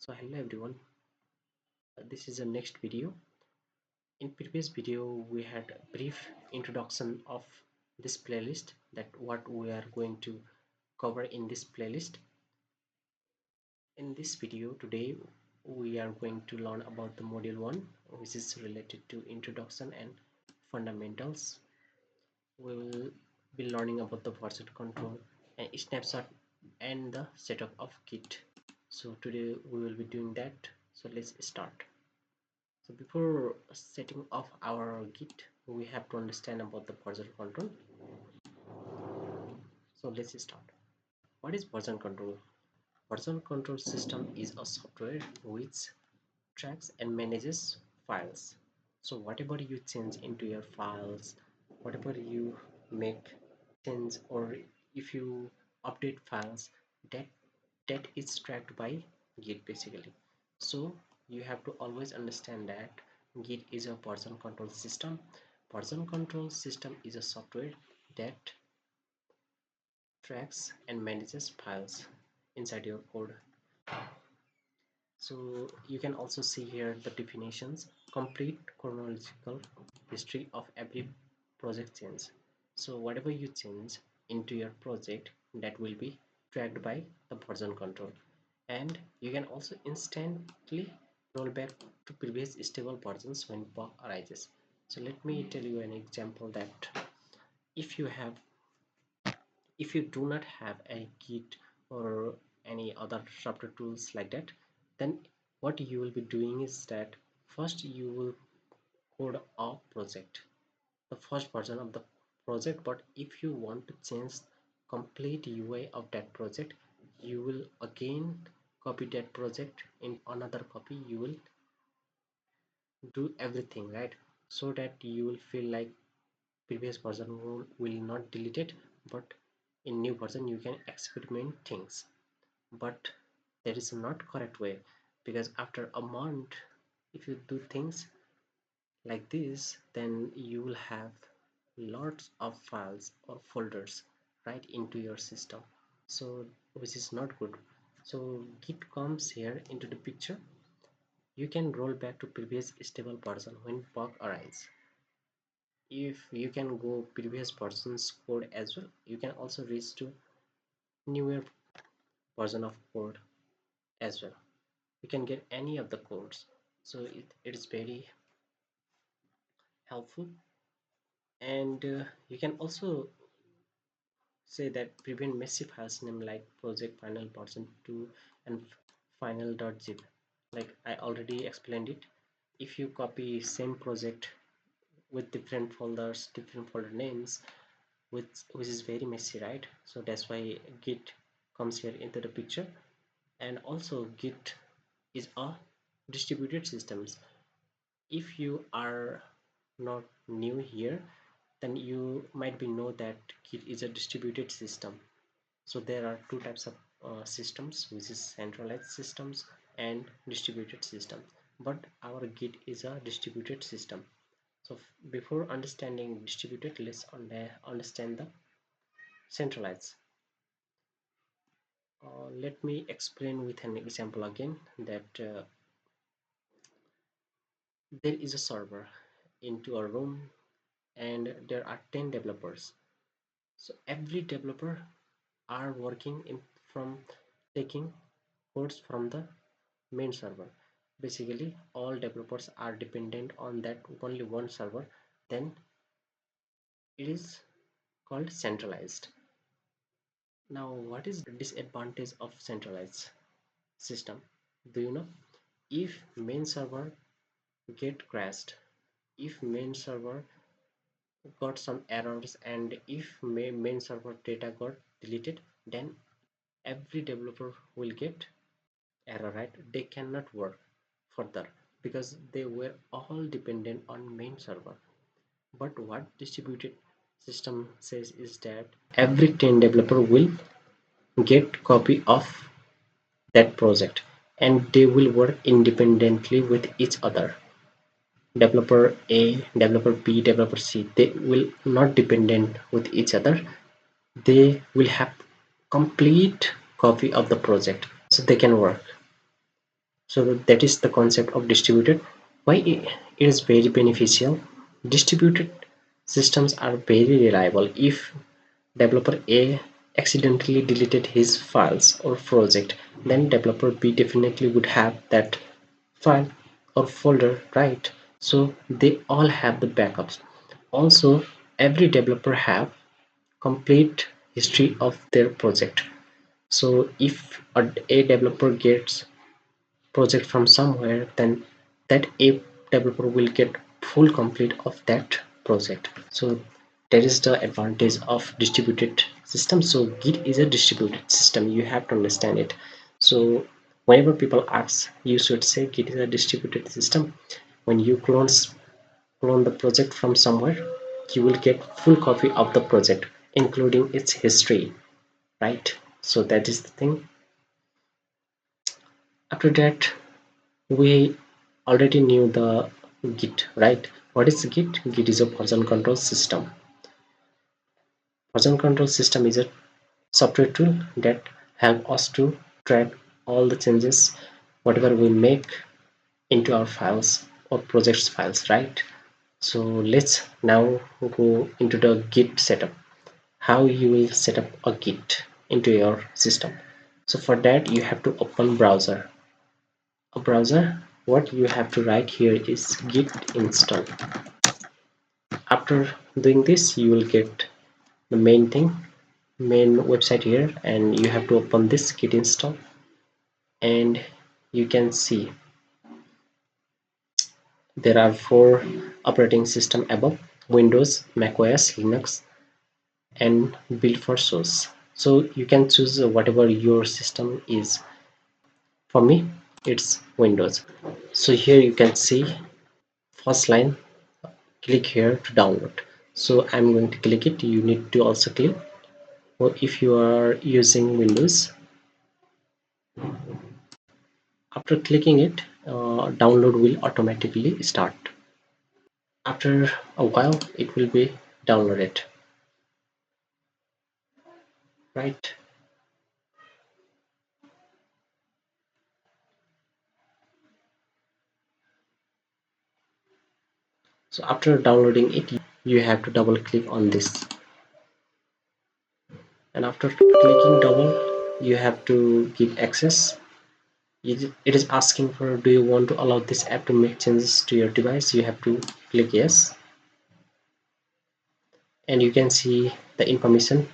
So hello everyone, this is the next video. In previous video we had a brief introduction of this playlist, that what we are going to cover in this playlist. In this video today we are going to learn about the module 1, which is related to introduction and fundamentals. We will be learning about the version control and snapshot and the setup of Git. So today we will be doing that, so let's start. So before setting off our Git, we have to understand about the version control. So let's start. What is version control? Version control system is a software which tracks and manages files. So whatever you change into your files, whatever you make change, or if you update files, that that is tracked by Git basically. So you have to always understand that Git is a version control system. Version control system is a software that tracks and manages files inside your code. So you can also see here the definitions: complete chronological history of every project change. So whatever you change into your project, that will be tracked by the version control. And you can also instantly roll back to previous stable versions when bug arises. So let me tell you an example that if you have if you do not have a Git or any other software tools like that, then what you will be doing is that first you will code a project, the first version of the project. But if you want to change complete UI of that project, you will again copy that project in another copy. You will do everything right, so that you will feel like previous version will not delete it, but in new version you can experiment things. But that is not correct way, because after a month, if you do things like this, then you will have lots of files or folders right into your system, so which is not good. So Git comes here into the picture. You can roll back to previous stable version when bug arise. If you can go previous version's code as well, you can also reach to newer version of code as well. You can get any of the codes, so it is very helpful. And you can also say that prevent messy files name like project final version 2 and final.zip, like I already explained it. If you copy same project with different folders, different folder names, which is very messy, right? So that's why Git comes here into the picture. And also Git is a distributed systems. If you are not new here, then you might be know that Git is a distributed system. So there are two types of systems, which is centralized systems and distributed systems. But our Git is a distributed system. So before understanding distributed, let's understand the centralized. Let me explain with an example again, that there is a server into a room and there are 10 developers. So every developer are working in from taking codes from the main server. Basically all developers are dependent on that only one server. Then it is called centralized. Now what is the disadvantage of centralized system? Do you know? If main server get crashed, if main server got some errors, and if main server data got deleted, then every developer will get error, right? They cannot work further because they were all dependent on main server. But what distributed system says is that every 10 developer will get copy of that project, and they will work independently with each other. Developer A, developer B, developer C, they will not dependent with each other. They will have complete copy of the project, so they can work. So that is the concept of distributed. Why it is very beneficial. Distributed systems are very reliable. If developer A accidentally deleted his files or project, then developer B definitely would have that file or folder, right? So they all have the backups. Also, every developer have complete history of their project. So if a developer gets project from somewhere, then that a developer will get full complete of that project. So that is the advantage of distributed system. So Git is a distributed system, you have to understand it. So whenever people ask, you should say Git is a distributed system. When you clone the project from somewhere, you will get full copy of the project including its history, right? So that is the thing. After that, we already knew the Git, right? What is Git? Git is a version control system. Version control system is a software tool that help us to track all the changes whatever we make into our files or projects files, right? So let's now go into the Git setup. How you will set up a Git into your system. So for that you have to open browser. What you have to write here is git install. After doing this, you will get the main website here, and you have to open this git install, and you can see there are 4 operating system above: Windows, macOS, Linux, and build for source. So you can choose whatever your system is. For me, it's Windows. So here you can see first line, click here to download. So I'm going to click it. You need to also click. Or if you are using Windows, after clicking it, download will automatically start. After a while, it will be downloaded, right? So after downloading it, you have to double click on this, and after clicking double, you have to give access. It is asking for, do you want to allow this app to make changes to your device? You have to click yes, and you can see the information,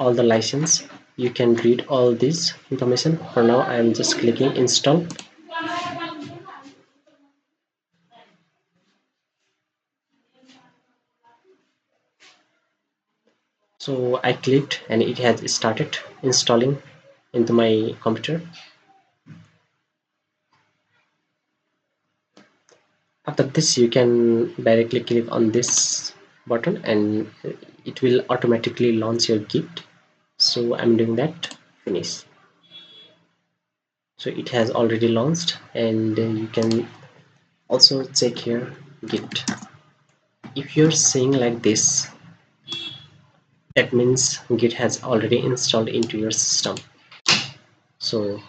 all the license. You can read all this information. For now I am just clicking install. So I clicked and it has started installing into my computer. After this, you can directly click on this button and it will automatically launch your Git. So I'm doing that. Finish. So it has already launched, and you can also check here Git. If you're seeing like this, that means Git has already installed into your system. So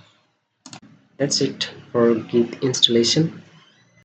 that's it for Git installation.